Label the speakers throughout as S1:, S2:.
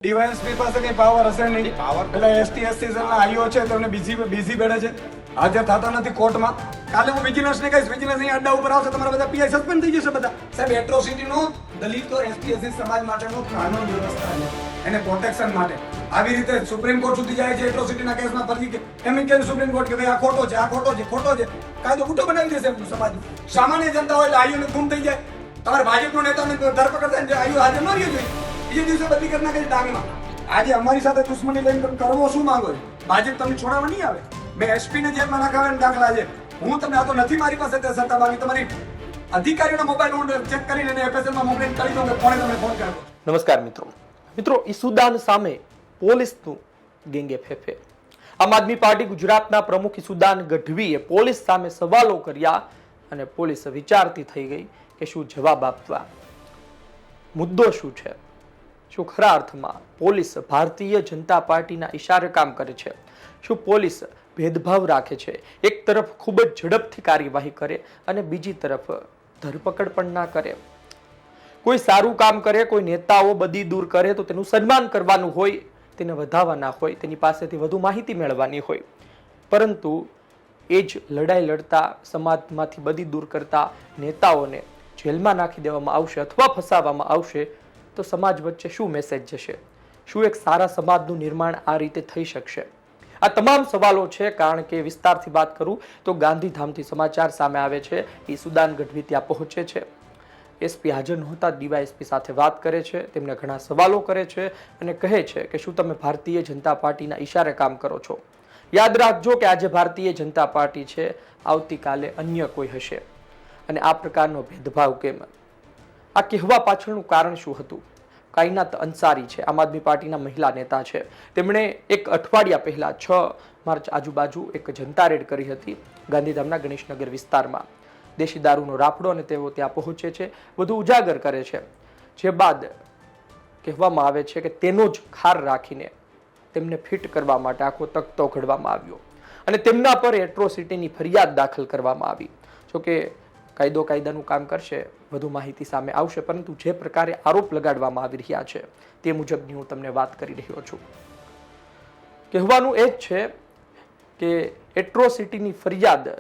S1: DYSP પાસે કઈ power હશે નહીં. એટલે એસટી એસસી સેલના આઈઓ છે તેમને બીજી બેઠે છે, હાજર થતા નથી કોર્ટમાં. કાલે હું વિજિલન્સને કહીશ, વિજિલન્સ અહીં અડ્ડા ઉપર આવશે, તમારા બધા પીઆઈ સસ્પેન્ડ થઈ જશે બધા. સાહેબ, એટ્રોસિટીનો દલિતો એસટી એસસી સમાજ માટેનો કાનૂન વ્યવસ્થા છે, એને પ્રોટેક્શન માટે. આવી રીતે સુપ્રીમ કોર્ટ સુધી જાય છે એટ્રોસિટીના કેસમાં, ફરજી એમ કે સુપ્રીમ કોર્ટ કે ભાઈ આ ખોટો છે, આ ખોટો છે, ખોટો છે, કાયદો ખોટો બનાવી દેશે સમાજ. સામાન્ય જનતા હોય એટલે આઈઓને ગુમ થઈ જાય. તમારા ભાજપનો નેતાને ધરપકડ થાય, આઈઓ હાજર ન રહ્યો જોઈએ, બીજે દિવસે બદલી કરી નાખે ડાંગમાં. આજે અમારી સાથે દુશ્મની લઈને તમે કરવો શું માંગો છો? ભાજપ તમને છોડાવવા નહીં આવે. મેં એસપી ને જેલમાં નાખાવે દાખલા છે. હું તમને આ તો નથી મારી પાસે તે સત્તા બાકી તમારી અધિકારીઓના મોબાઈલ હું ચેક કરીને એને એફએસએલ માં મોકલીને કરી દઉં કે કોણે તમને ફોન કર્યો.
S2: નમસ્કાર મિત્રો, ઈસુદાન સામે પોલીસનું ગેંગે ફેફે. આમ આદમી પાર્ટી ગુજરાતના પ્રમુખ ઈસુદાન ગઢવીએ પોલીસ સામે સવાલો કર્યા અને પોલીસ વિચારતી થઈ ગઈ કે શું જવાબ આપવા. મુદ્દો શું છે? શું ખરા અર્થમાં પોલીસ ભારતીય જનતા પાર્ટીના ઈશારે કામ કરે છે? શું પોલીસ ભેદભાવ રાખે છે? એક તરફ ખૂબ જ ઝડપથી કાર્યવાહી કરે અને બીજી તરફ ધરપકડ પણ ના કરે. કોઈ સારું કામ કરે, કોઈ નેતાઓ બદી દૂર કરે તો તેનું સન્માન કરવાનું હોય, તેને વધાવવાના હોય, તેની પાસેથી વધુ માહિતી મેળવવાની હોય. પરંતુ એ જ લડાઈ લડતા, સમાજમાંથી બદી દૂર કરતા નેતાઓને જેલમાં નાખી દેવામાં આવશે અથવા ફસાવવામાં આવશે તો સમાજ વચ્ચે શું મેસેજ જશે? શું એક સારા સમાજનું નિર્માણ આ રીતે થઈ શકશે? આ તમામ સવાલો છે. કારણ કે વિસ્તારથી વાત કરું તો ગાંધીધામથી સમાચાર સામે આવે છે. ઈસુદાન ગઢવી ત્યાં પહોંચે છે. એસપી હાજર નહોતા, ડીવાયએસપી સાથે વાત કરે છે, તેમને ઘણા સવાલો કરે છે અને કહે છે કે શું તમે ભારતીય જનતા પાર્ટીના ઈશારે કામ કરો છો? યાદ રાખજો કે આજે ભારતીય જનતા પાર્ટી છે, આવતીકાલે અન્ય કોઈ હશે. અને આ પ્રકારનો ભેદભાવ કેમ? આ કહેવા પાછળનું કારણ શું હતું? કાયનાત અંસારી છે, આમ આદમી પાર્ટીના મહિલા નેતા છે. તેમણે એક અઠવાડિયા પહેલા 6 માર્ચ આજુબાજુ એક જનતા રેડ કરી હતી ગાંધીધામના ગણેશનગર વિસ્તારમાં. દેશી દારૂનો રાફડો અને તેઓ ત્યાં પહોંચે છે, વધુ ઉજાગર કરે છે. જે બાદ કહેવામાં આવે છે કે તેનો જ ખાર રાખીને તેમને ફિટ કરવા માટે આખો તખ્તો ઘડવામાં આવ્યો અને તેમના પર એટ્રોસિટીની ફરિયાદ દાખલ કરવામાં આવી. જોકે કાયદાનું કામ કરશે, વધુ માહિતી સામે આવશે, પરંતુ જે પ્રકારે આરોપ લગાડવામાં આવી રહ્યા છે તે મુજબની હું તમને વાત કરી રહ્યો છું. કહેવાનું એ જ છે કે એટ્રોસિટીની ફરિયાદ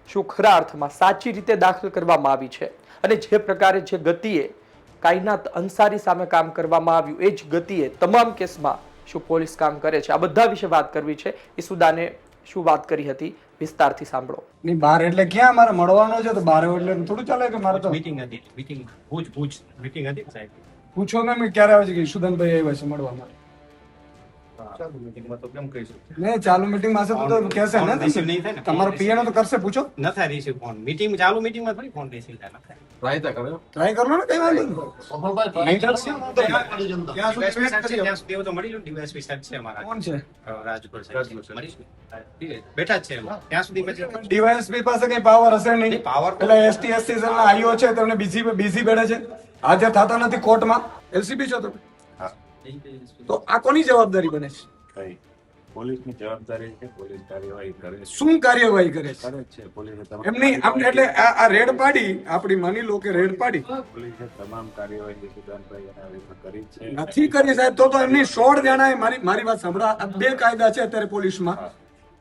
S2: શું ખરા અર્થમાં સાચી રીતે દાખલ કરવામાં આવી છે અને જે પ્રકારે જે ગતિએ કાયનાત અંસારી સામે કામ કરવામાં આવ્યું એ જ ગતિએ તમામ કેસમાં શું પોલીસ કામ કરે છે? આ બધા વિશે વાત કરવી છે. ઈસુદાને શું વાત કરી હતી વિસ્તારથી સાંભળો.
S1: નહીં, બહાર એટલે ક્યાં મારે મળવાનો છે તો બહાર એટલે થોડું ચાલે કે મારે તો
S3: મીટિંગ હતી, ભુજ મીટિંગ હતી સાહેબ.
S1: પૂછો ને ક્યારે આવે છે કે ઈસુદાનભાઈ આવ્યા છે મળવા માટે?
S3: ચાલુ મીટિંગમાં તો કેમ કહીશું?
S1: નહીં, ચાલુ મીટિંગમાં હશે તો કહેશે ને.
S3: રિસીવ નહીં થાય ને.
S1: તમારો પીએનો તો કરશે, પૂછો.
S3: ન થાય રિસીવ ફોન. મીટિંગ ચાલુ મીટિંગમાં થોડી ફોન રિસીવ થાય.
S1: ટ્રાય કરો ને, કઈ વાંધો નહીં.
S3: ત્યાં સુધી એવું તો મળી લો. ડીવાયએસપી સાહેબ છે અમારા.
S1: કોણ છે?
S3: રાજગોર સાહેબ મળીશું. બેઠા જ છે ત્યાં સુધી પછી
S1: ડીવાયએસપી પાસે કઈ પાવર હશે નહીં.
S3: પાવર
S1: એટલે એસટી એસસી સેલના આઈઓ છે તેમને બીજી બેઠે છે, હાજર થતા નથી કોર્ટમાં. એલસીબી છો તમે તો આ કોની જવાબદારી બને છે?
S4: પોલીસની જવાબદારી છે. પોલીસ કાર્યવાહી કરે છે.
S1: શું કાર્યવાહી કરે છે?
S4: કરે છે પોલીસે તમામ
S1: એમની એટલે આ રેડ પાડી, આપણી માની લો કે રેડ પાડી,
S4: પોલીસે તમામ કાર્યવાહી સુદાનભાઈ એના વિરુદ્ધ કરી છે.
S1: નથી કરી સાહેબ તો એમની 16 જણાએ મારી વાત સાંભળો. આ 2 કાયદા છે અત્યારે પોલીસમાં.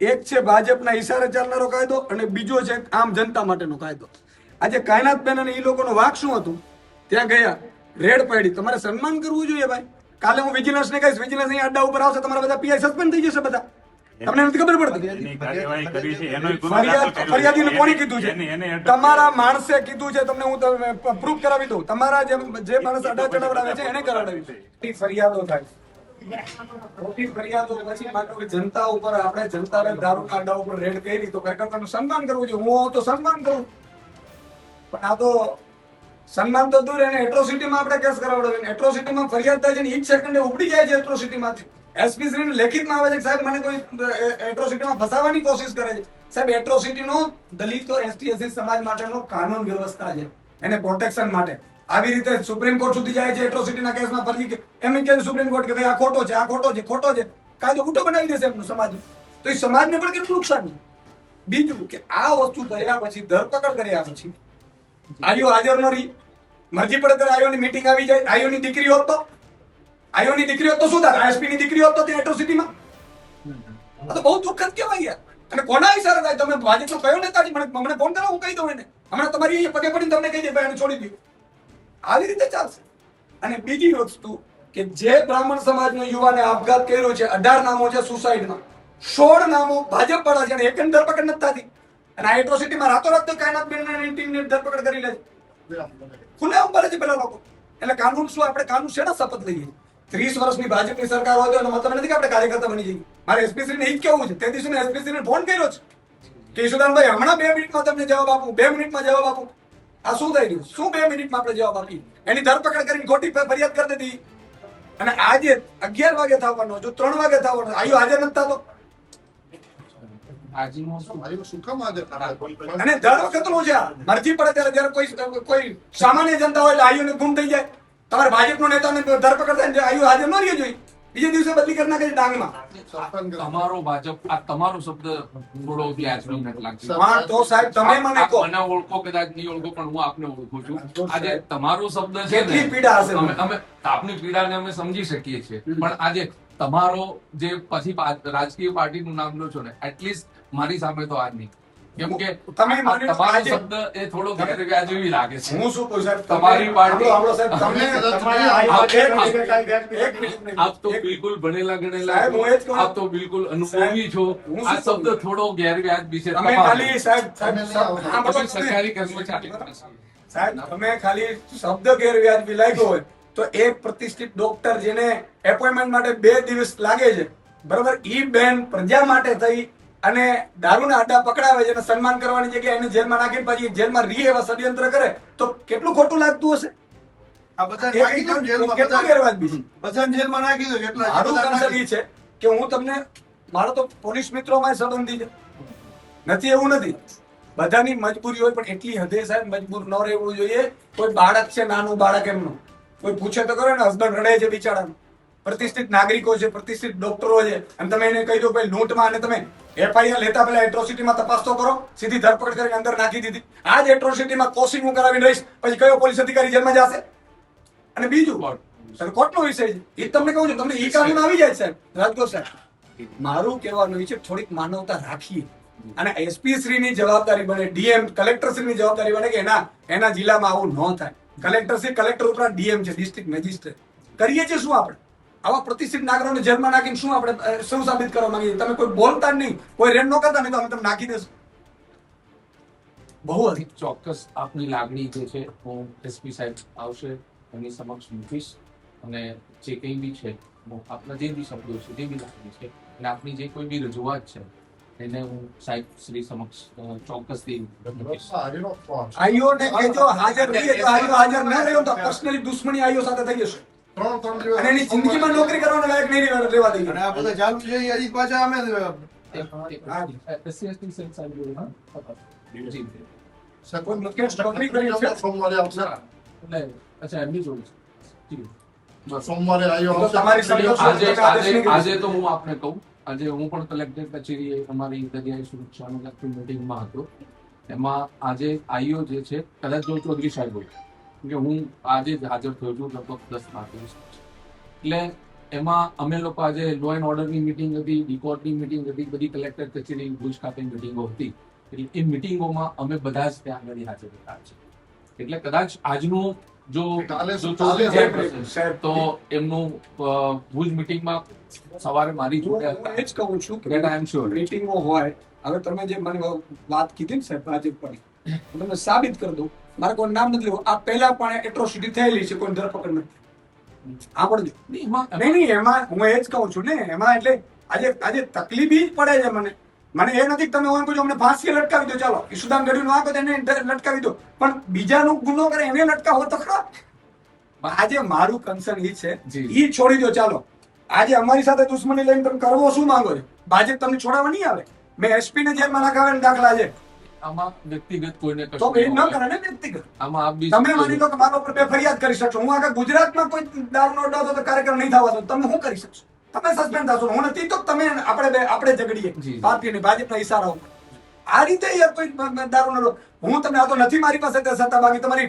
S1: એક છે ભાજપના ઈશારે ચાલનારો કાયદો અને બીજો છે આમ જનતા માટેનો કાયદો. આજે કાયનાતબેન અને એ લોકોનો વાક શું હતું? ત્યાં ગયા, રેડ પાડી. તમારે સન્માન કરવું જોઈએ ભાઈ. કાલે હું વિજિલન્સને કહીશ, વિજિલન્સ અહીં અડ્ડા ઉપર આવશે, તમારા બધા પીઆઈ સસ્પેન્ડ થઈ જશે બધા. તમને નથી ખબર પડતી?
S4: એની કાર્યવાહી કરી છે. એનો ગુનો દાખલ કર્યો છે.
S1: ફરિયાદીને કોણે કીધું છે?
S4: એને
S1: તમારા માણસે કીધું છે. તમને હું પ્રૂફ કરાવી દઉં. તમારા જે માણસ અડા ચડાવડાવે છે એને કરાવડાવી દઉં. ફરિયાદો થાય, ખોટી ફરિયાદો પછી માત્ર જનતા ઉપર આપણે જનતાને દારૂ કાંડા ઉપર રેડ કરી તો કાર્યકર્તાનું સન્માન કરવું જોઈએ. હું તો સન્માન કરું, પણ આ તો સન્માન તો દૂર, એને એટ્રોસિટીમાં આપણે કેસ કરાવડાવીને એટ્રોસિટીમાં ફરિયાદ થાય છે ને ઈ જ સેકન્ડે ઉપડી જાય છે એટ્રોસિટીમાંથી. એસપી શ્રીને લેખિતમાં આવે છે કે સાહેબ મને કોઈ એટ્રોસિટીમાં ફસાવવાની કોશિશ કરે છે. સાહેબ, એટ્રોસિટીનો દલિતો એસટી એસસી સમાજ માટેનો કાનૂન વ્યવસ્થા છે, એને પ્રોટેક્શન માટે. આવી રીતે સુપ્રીમ કોર્ટ સુધી જાય છે એટ્રોસિટીના કેસમાં, ફરજી એમ કે સુપ્રીમ કોર્ટ કે ભાઈ આ ખોટો છે, આ ખોટો છે, ખોટો છે, કાયદો ખોટો બનાવી દેશે એમનું સમાજ. તો એ સમાજને પણ કેટલું નુકસાન છે. બીજું કે આ વસ્તુ કર્યા પછી, ધરપકડ કર્યા પછી આઈઓ હાજર ન રહી, મરજી પડે ત્યારે આઈઓની મીટિંગ આવી જાય, આઈઓની દીકરી હોત તો આયોની દીકરી હોત તો શું થાય? આઈએસપી ની દીકરી હોત તો ત્યાં એટ્રોસિટીમાં આ તો બહુ દુઃખદ કહેવાય યાર. અને કોના ઈશારે થાય? તમે ભાજપનો કયો નેતાજી મને ફોન કરો, હું કહી દઉં એને. હમણાં તમારી અહીંયા પગે પડીને તમને કહી દે ભાઈ એને છોડી દો. આવી રીતે ચાલશે. અને બીજી વસ્તુ કે જે બ્રાહ્મણ સમાજનો યુવાને આપઘાત કર્યો છે, 18 નામો છે સુસાઇડમાં, 16 નામો ભાજપ વાળા છે અને એક ધરપકડ નથી થતી. અને આ એટ્રોસિટીમાં રાતોરાત તો કાયનાત બેનની ટીમને ધરપકડ કરી લે છે. ખુલ્લેઆમ બોલે છે પેલા લોકો. એટલે કાનૂન શું? આપણે કાનૂન શેના શપથ લઈએ? 30 વર્ષની ભાજપની સરકાર હોય તો એનો મતલબ નથી કે આપણે કાર્યકર્તા બની જઈએ. મારે એસપીસી ને એ જ કેવું છે. તે દિવસે એસપીસી ને ફોન કર્યો છે કે ઈશુદાનભાઈ હમણાં 2 મિનિટમાં તમને જવાબ આપું, 2 મિનિટમાં જવાબ આપું. આ શું થઈ રહ્યું? શું 2 મિનિટમાં આપણે જવાબ આપીએ? એની ધરપકડ કરીને ખોટી ફરિયાદ કરી દીધી. અને આજે 11 વાગે થવાનો, જો 3 વાગે થવાનો, આયુ હાજર નથી થતો. અને દર વખતનું છે આ. મરજી પડે ત્યારે જ્યારે કોઈ સામાન્ય જનતા હોય એટલે આયુને ગુમ થઈ જાય. તમારે ભાજપનો નેતાને ધરપકડ થાય ને આયુ હાજર ન રહ્યો જોઈએ, બીજે દિવસે બદલી કરી નાખે છે ડાંગમાં.
S5: તમારો ભાજપ આ તમારો શબ્દ થોડો વ્યાજબી નથી લાગતો.
S1: હા તો સાહેબ તમે મને કહો
S5: મને ઓળખો કદાચ નહીં ઓળખો પણ હું આપને ઓળખું છું. આજે તમારો શબ્દ છે
S1: કેટલી પીડા હશે મને.
S5: અમે આપની પીડાને અમે સમજી શકીએ છીએ પણ આજે તમારો જે પછી રાજકીય પાર્ટીનું નામ લો છો ને એટલીસ્ટ મારી સામે તો આજ નહીં. કેમ કે
S1: તમે માની લો
S5: તમારો
S1: આજે-
S5: શબ્દ એ થોડો ગેરવ્યાજબી લાગે છે.
S1: હું શું કહું સાહેબ,
S5: તમારી પાર્ટી-
S1: આપણો સાહેબ તમે એક મિનિટ.
S5: આપ તો બિલકુલ ભણેલા ગણેલા
S1: સાહેબ, હું એ જ કહું.
S5: આપ તો બિલકુલ અનુભવી છો.
S1: હું
S5: આ
S1: શું
S5: શબ્દ
S1: કહું?
S5: થોડો ગેરવ્યાજબી છે.
S1: તમે ખાલી સાહેબ
S5: પછી સરકારી કર્મચારી
S1: સાહેબ તમે ખાલી શબ્દ ગેરવ્યાજબી લાગ્યો હોય તો એક પ્રતિષ્ઠિત ડોક્ટર જેને એપોઇન્ટમેન્ટ માટે 2 દિવસ લાગે છે, બરાબર, ઈ બેન પ્રજા માટે થઈ અને દારૂના અડ્ડા પકડાવે છે અને સન્માન કરવાની જગ્યાએ એને જેલમાં નાખી પછી જેલમાં રહી એવા ષડયંત્ર કરે તો કેટલું ખોટું લાગતું હશે?
S6: આ બધા
S1: એ
S6: નાખી દો જેલમાં,
S1: કેટલું ગેરવાજબી છે?
S6: બધાને જેલમાં નાખી દો એટલા
S1: મારું
S6: બધા
S1: કન્સર્ન
S6: નાખી
S1: ઈ છે કે હું તમને, મારો તો પોલીસ મિત્રોમાં સંબંધી છે, નથી એવું નથી, બધાની મજબૂરી હોય પણ એટલી હદે સાહેબ મજબૂર ન રહેવું જોઈએ. કોઈ બાળક છે, નાનું બાળક એમનું કોઈ પૂછે તો કરે ને, હસબન્ડ રડે છે બિચારાનું, પ્રતિષ્ઠિત નાગરિકો છે, પ્રતિષ્ઠિત ડોક્ટરો છે, અને તમે એને કહી દો ભાઈ લૂંટમાં, અને તમે એફઆઈઆર લેતા પહેલા એટ્રોસિટીમાં તપાસ તો કરો. સીધી ધરપકડ કરીને અંદર નાખી દીધી. આ જ એટ્રોસિટીમાં કોશિંગ હું કરાવીને રહીશ પછી કયો પોલીસ અધિકારી જેલમાં જશે? અને બીજું કોર્ટનો વિષય છે એ તમને કહું છું, તમને ઈ કાનૂન આવી જાય સાહેબ. રાજગોર સાહેબ, મારું કહેવાનું એ છે થોડીક માનવતા રાખીએ અને એસપી શ્રીની જવાબદારી બને, ડીએમ કલેક્ટર શ્રીની જવાબદારી બને કે એના જિલ્લામાં આવું ન થાય. કલેક્ટર શ્રી, કલેક્ટર ઉપરાંત ડીએમ છે, ડિસ્ટ્રિક્ટ મેજિસ્ટ્રેટ. કરીએ છીએ શું આપણે? આવા પ્રતિષ્ઠિત નાગરિકોને જેલમાં નાખીને શું આપણે શું સાબિત કરવા માંગીએ? તમે કોઈ બોલતા જ નહીં, કોઈ રેડ ન કરતા નહીં તો અમે તમને નાખી દેશું. બહુ હતી.
S5: ચોક્કસ આપની લાગણી જે છે હું એસપી સાહેબ આવશે એમની સમક્ષ મૂકીશ અને જે કંઈ બી છે હું આપના જે બી શબ્દો છે જે બી લાગણી છે અને આપની જે કોઈ બી રજૂઆત છે એને હું સાહેબ શ્રી સમક્ષ ચોક્કસથી મૂકીશ.
S1: આઈઓને કહેજો હાજર રહીએ તો આઈઓ હાજર ન રહ્યો તો પર્સનલી દુશ્મની આઈઓ સાથે થઈ જશે અને એની જિંદગીમાં નોકરી કરવાનો લાયક નહીં રહેવા દઈએ.
S6: અને આ બધા ચાલુ છે એ હજી પાછા અમે
S5: SC સાહેબ સાહેબ બોલો, હા? જી.
S1: મુકેશ નોકરી કરી છે.
S6: સોમવારે આવશે
S5: એટલે અચ્છા એમની જોડે છે. જી.
S6: સોમવારે આવ્યો
S1: તો તમારી સંતોષ
S5: આજે
S1: તમે આદેશ નહીં કરી
S5: આજે તો હું આપને કહું, આજે હું પણ કલેક્ટર કચેરીએ અમારી દરિયાઈ સુરક્ષાની લગતી મીટિંગમાં હતો. એમાં આજે આઈઓ જે છે કદાચ જો ચૌધરી સાહેબ હોય કે હું આજે જ હાજર થયો છું લગભગ 10 વાગે. એટલે એમાં અમે લોકો આજે લો એન્ડ ઓર્ડરની મિટિંગ હતી, ડીકોર્ટની મિટિંગ હતી, બધી કલેક્ટર કચેરી ભુજ ખાતે મિટિંગો હતી. એટલે એ મિટિંગોમાં અમે બધા જ ત્યાં આગળ હાજર હતા છે. એટલે કદાચ આજનું જો ચૌધરી સાહેબ હશે, તો એમનું ભુજ મિટિંગમાં સવારે મારી જોડે
S1: હું એ જ કહું છું
S5: That I am sure.
S1: મીટિંગો હોય. હવે તમે જે મને વાત કીધી ને સાહેબ ભાજપ પર, હું તમને સાબિત કરી દઉં. મારે કોઈ નામ નથી લેવું. આ પહેલા પણ એટ્રોસિટી થયેલી છે, કોઈ ધરપકડ નથી. સાંભળજો. નહીં એમાં હું એ જ કહું છું ને, એમાં એટલે આજે તકલીફ ઈ જ પડે છે મને એ નથી કે તમે ઓમ પૂછો અમને ફાંસીએ લટકાવી દો, ચાલો ઈશુદાન ગઢવીનો આ એને લટકાવી દો, પણ બીજાનું ગુનો કરે એને લટકાવો તો ખરા. આજે મારું કન્સર્ન ઈ છે,
S5: જી.
S1: ઈ છોડી દો. ચાલો આજે અમારી સાથે દુશ્મની લઈને તમે કરવો શું માંગો છો? ભાજપ તમને છોડાવવા નહીં આવે. મેં એસપી ને જેલમાં નાખાવાના દાખલા છે.
S5: આમાં વ્યક્તિગત કોઈને
S1: તો
S5: કશું
S1: એ ન
S5: ન
S1: કરે
S5: હોય.
S1: ને વ્યક્તિગત.
S5: આમાં આપ બી
S1: તમે માની લો કે મારા ઉપર બે ફરિયાદ કરી શકશો. હું આખા ગુજરાતમાં કોઈ દારૂનો અડ્ડો હતો તો કાર્યક્રમ નહીં થવા દો. તમે શું કરી શકશો? તમે સસ્પેન્ડ થશો. હું નથી તો તમે આપણે ઝઘડીએ
S5: જી.
S1: પાર્ટીની ભાજપના ઈશારા ઉપર. આ રીતે યાર કોઈ દારૂનો અડ્ડો હું તમને આ તો નથી મારી પાસે તે સત્તા, બાકી તમારી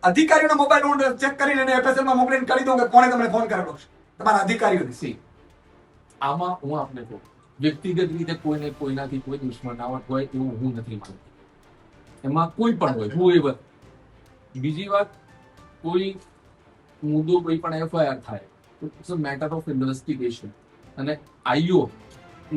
S1: અધિકારીઓના મોબાઈલ હું ચેક કરીને એને FSL માં મોકલીને કરી દઉં કે કોણે તમને ફોન કરેલો છે. તમારા અધિકારીઓની.
S5: સી આમાં હું આપને કહું, વ્યક્તિગત રીતે કોઈને કોઈનાથી કોઈ દુશ્મનાવટ હોય એવું હું નથી માનતો. એમાં કોઈ પણ હોય, હું એ બીજી વાત, કોઈ મુદ્દો કોઈ પણ એફઆઈઆર થાય તો it's a matter of investigation, અને આઈઓ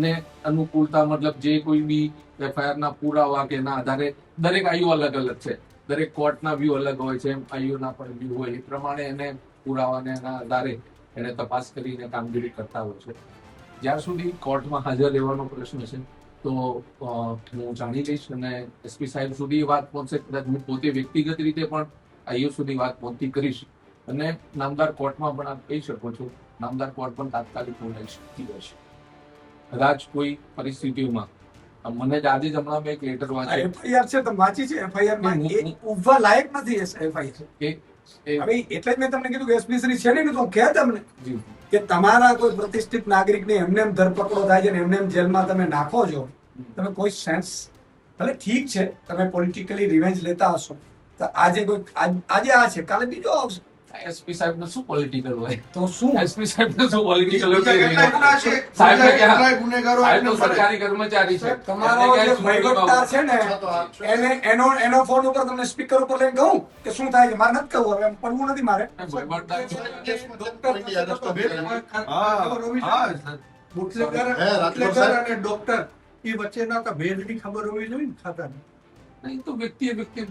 S5: ને અનુકૂળતા, મતલબ જે કોઈ બી એફઆઈઆર ના પુરાવા કે ના આધારે, દરેક આઈઓ અલગ અલગ છે, દરેક કોર્ટના વ્યૂ અલગ હોય છે, એમ આઈઓના પણ વ્યૂ હોય, એ પ્રમાણે એને પુરાવાને એના આધારે એને તપાસ કરીને કામગીરી કરતા હોય છે. જ્યાં સુધી કોર્ટમાં હાજર રહેવાનો પ્રશ્ન છે તો હું જાણી લઈશ અને એસપી સાહેબ સુધી એ વાત પહોંચશે, કદાચ હું પોતે વ્યક્તિગત રીતે પણ આઈઓ સુધી વાત પહોંચતી કરીશ, અને નામદાર કોર્ટમાં પણ આપ કહી શકો છો, નામદાર કોર્ટ પણ તાત્કાલિક બોલાવી શકતી હોય છે. કદાચ કોઈ પરિસ્થિતિઓમાં મને જ આજે જ હમણાં મેં એક લેટર વાંચ્યો
S1: એફઆઈઆર છે, તમે વાંચી છે એફઆઈઆર માં, એ ઉભવા લાયક નથી એફઆઈઆર.
S5: કે
S1: હવે એટલે જ મેં તમને કીધું કે એસપી શ્રી છે ને, તો કહે તમને
S5: જી
S1: કે તમારા કોઈ પ્રતિષ્ઠિત નાગરિકને એમને એમ ધરપકડો થાય છે ને એમને એમ જેલમાં તમે નાખો છો, તમે કોઈ સેન્સ, ભલે ઠીક છે તમે પોલિટિકલી રિવેન્જ લેતા હશો, તો આજે કોઈ આજે આ છે, કાલે બીજો આવશે,
S5: એસપી સાહેબ નું શું પોલિટિકલ હોય?
S1: તો શું?
S5: એસપી સાહેબ નું શું પોલિટિકલ
S6: બીજા કેટલા ગુના છે?
S5: સાહેબ ને ક્યાં?
S6: કેટલાય ગુનેગારો
S5: સાહેબ તો
S6: એમને મળે.
S5: સરકારી કર્મચારી છે.
S1: તમારો
S5: એમને
S1: જે
S5: ક્યાંય
S1: વહીવટદાર છે ને એનો ફોન ઉપર તમને સ્પીકર ઉપર લઈને કહું કે શું થાય છે, મારે નથી કહું, હવે એમ પડવું નથી મારે.
S5: વહીવટદાર છે.
S6: બુટલેગર
S7: અને ડોક્ટર એ વચ્ચેના તો ભેદની ખબર હોવી જોઈએ ને ખાતાની.
S5: નહીં તો વ્યક્તિ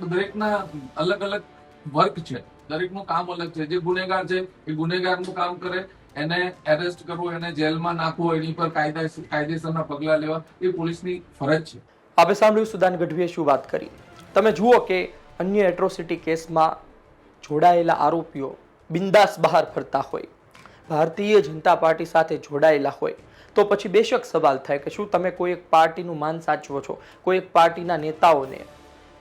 S5: દરેકના અલગ અલગ વર્ક છે, દરેકનું કામ અલગ છે. જે ગુનેગાર છે એ ગુનેગારનું કામ કરે, એને એરેસ્ટ કરવું, એને જેલમાં નાખવું, એની પર કાયદેસરના પગલા લેવા એ પોલીસની ફરજ છે.
S2: આપણે સાંભળ્યું સુદાન ગઢવીએ શું વાત કરી. તમે જુઓ કે અન્ય એટ્રોસિટી કેસમાં જોડાયેલા આરોપીઓ બિંદાસ બહાર ફરતા હોય, ભારતીય જનતા પાર્ટી સાથે જોડાયેલા હોય, તો પછી બેશક સવાલ થાય કે શું તમે કોઈ એક પાર્ટીનું માન સાચવો છો, કોઈ એક પાર્ટીના નેતાઓને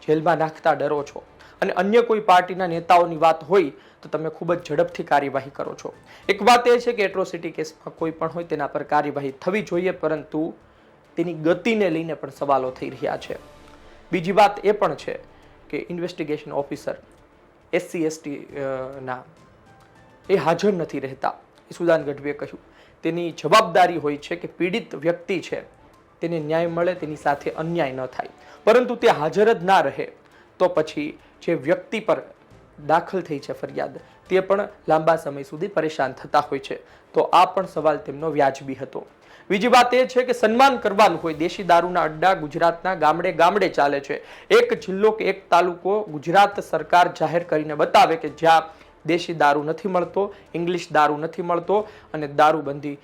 S2: જેલમાં નાખતા ડરો છો, અને અન્ય કોઈ પાર્ટીના નેતાઓની વાત હોય તો તમે ખૂબ જ ઝડપથી કાર્યવાહી કરો છો. એક વાત એ છે કે એટ્રોસિટી કેસમાં કોઈ પણ હોય તેના પર કાર્યવાહી થવી જોઈએ, પરંતુ તેની ગતિને લઈને પણ સવાલો થઈ રહ્યા છે. બીજી વાત એ પણ છે કે ઇન્વેસ્ટિગેશન ઓફિસર SC/ST ના એ હાજર નથી રહેતા. એ સુદાન ગઢવીએ કહ્યું તેની જવાબદારી હોય છે કે પીડિત વ્યક્તિ છે તેને ન્યાય મળે, તેની સાથે અન્યાય ન થાય, પરંતુ તે હાજર જ ના રહે તો પછી જે વ્યક્તિ પર દાખલ થઈ છે ફરિયાદ, તે પણ લાંબા સમય સુધી પરેશાન થતા હોય છે. તો આ પણ સવાલ તેમનો વ્યાજબી હતો. બીજી વાત એ છે કે સન્માન કરવાનું હોય. દેશી દારૂના અડ્ડા ગુજરાતના ગામડે ગામડે ચાલે છે. એક જિલ્લો કે એક તાલુકો ગુજરાત સરકાર જાહેર કરીને બતાવે કે જ્યાં દેશી દારૂ નથી મળતો, ઇંગ્લિશ દારૂ નથી મળતો અને દારૂબંધી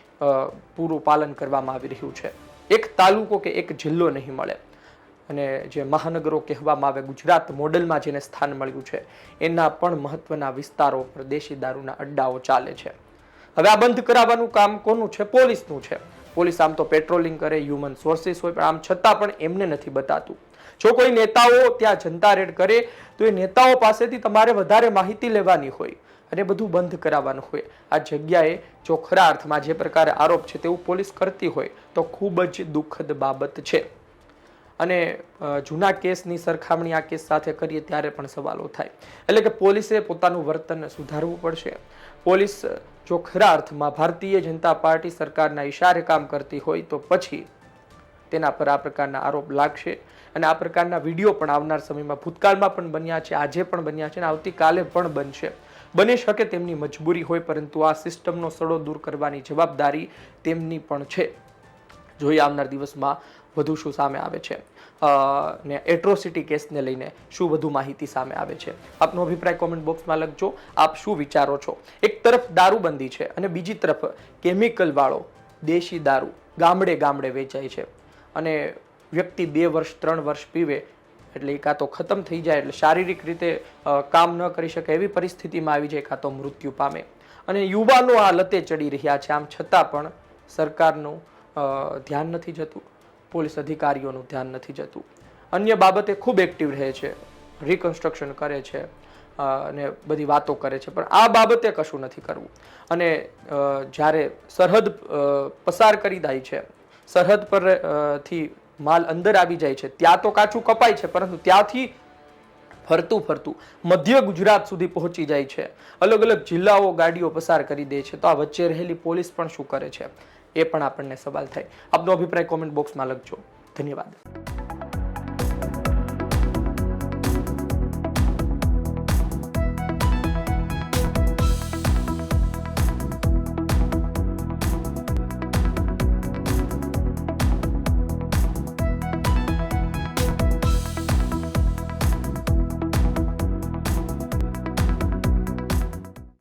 S2: પૂરું પાલન કરવામાં આવી રહ્યું છે. એક તાલુકો કે એક જિલ્લો નહીં મળે. અને જે મહાનગરો કહેવામાં આવે, ગુજરાત મોડેલમાં જેને સ્થાન મળ્યું છે, એના પણ મહત્વના વિસ્તારો પર દેશી દારૂના અડ્ડાઓ ચાલે છે. હવે આ બંધ કરાવવાનું કામ કોનું છે? પોલીસનું છે. પોલીસ આમ તો પેટ્રોલિંગ કરે, હ્યુમન સોર્સિસ હોય, પણ આમ છતાં પણ એમને નથી બતાતું. જો કોઈ નેતાઓ ત્યાં જનતા રેડ કરે તો એ નેતાઓ પાસેથી તમારે વધારે માહિતી લેવાની હોય અને બધું બંધ કરાવવાનું હોય. આ જગ્યાએ જો ખરા અર્થમાં જે પ્રકારે આરોપ છે તેવું પોલીસ કરતી હોય તો ખૂબ જ દુઃખદ બાબત છે. અને જૂના કેસની સરખામણી આ કેસ સાથે કરીએ ત્યારે પણ સવાલો થાય. એટલે કે પોલીસે પોતાનું વર્તન સુધારવું પડશે. પોલીસ જો ખરા અર્થમાં ભારતીય જનતા પાર્ટી સરકારના ઈશારે કામ કરતી હોય તો પછી તેના પર આ પ્રકારના આરોપ લાગશે. અને આ પ્રકારના વિડીયો પણ આવનાર સમયમાં ભૂતકાળમાં પણ બન્યા છે, આજે પણ બન્યા છે અને આવતીકાલે પણ બનશે. બની શકે તેમની મજબૂરી હોય, પરંતુ આ સિસ્ટમનો સડો દૂર કરવાની જવાબદારી તેમની પણ છે. જોઈએ આવનાર દિવસમાં વધુ શું સામે આવે છે ને એટ્રોસિટી કેસને લઈને શું વધુ માહિતી સામે આવે છે. આપનો અભિપ્રાય કોમેન્ટ બોક્સમાં લખજો. આપ શું વિચારો છો? એક તરફ દારૂબંધી છે અને બીજી તરફ કેમિકલ વાળો દેશી દારૂ ગામડે ગામડે વેચાય છે અને વ્યક્તિ 2 વર્ષ 3 વર્ષ પીવે એટલે એ કાં તો ખતમ થઈ જાય, એટલે શારીરિક રીતે કામ ન કરી શકે એવી પરિસ્થિતિમાં આવી જાય, કાં તો મૃત્યુ પામે. અને યુવાનો આ લતે ચડી રહ્યા છે. આમ છતાં પણ સરકારનું ધ્યાન નથી જતું, પોલીસ અધિકારીઓનું ધ્યાન નથી જતું. અન્ય બાબતે ખૂબ એક્ટિવ રહે છે, રિકન્સ્ટ્રક્શન કરે છે અને બધી વાતો કરે છે, પણ આ બાબતે કશું નથી કરવું. અને જ્યારે સરહદ પસાર કરી જાય છે, સરહદ પરથી માલ અંદર આવી જાય છે, ત્યાં તો કાચું કપાય છે, પરંતુ ત્યાંથી ફરતું ફરતું મધ્ય ગુજરાત સુધી પહોંચી જાય છે, અલગ અલગ જિલ્લાઓ ગાડીઓ પસાર કરી દે છે, તો આ વચ્ચે રહેલી પોલીસ પણ શું કરે છે એ પણ આપણને સવાલ થાય. આપનો અભિપ્રાય કોમેન્ટ બોક્સમાં લખજો. ધન્યવાદ.